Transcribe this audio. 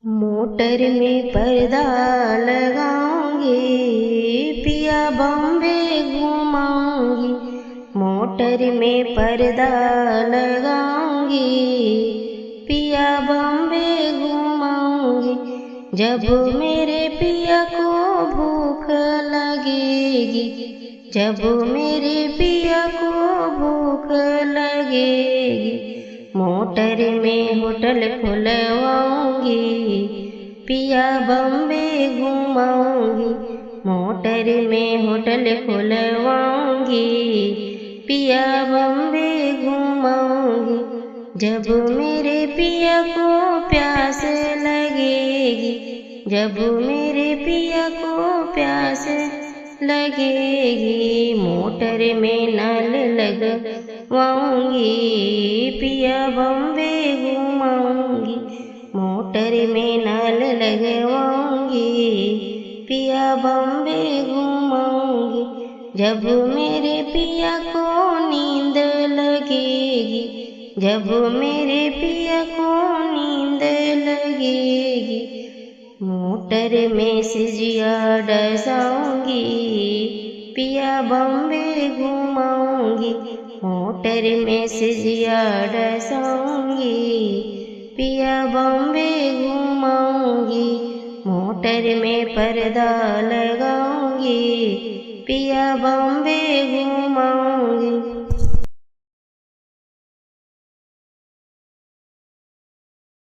Motor में पर्दा लगाऊंगी, पिया बॉम्बे घुमाऊंगी। मोटर में पर्दा लगाऊंगी, पिया बॉम्बे घुमाऊंगी। जब मेरे पिया को भूख लगेगी, जब मेरे पिया को भूख लगेगी, मोटर में होटल खुलवाऊंगी, पिया बॉम्बे घुमाऊंगी। मोटर में होटल खुलवाऊंगी, पिया बॉम्बे घुमाऊंगी। जब मेरे पिया को प्यास लगेगी, जब मेरे पिया को प्यास लगेगी, मोटर में नल लगवाऊंगी, पिया बॉम्बे घुमाऊंगी। मोटर में नल लगवाऊंगी, पिया बॉम्बे घुमाऊंगी। जब मेरे पिया को नींद लगेगी, जब मेरे पिया को नींद लगेगी, मोटर में सिजिया डसाऊंगी, पिया बॉम्बे घुमाऊंगी। मोटर में सिजिया डसाऊंगी, पिया बॉम्बे घुमाऊंगी। मोटर में पर्दा लगाऊंगी, पिया बॉम्बे घुमाऊंगी।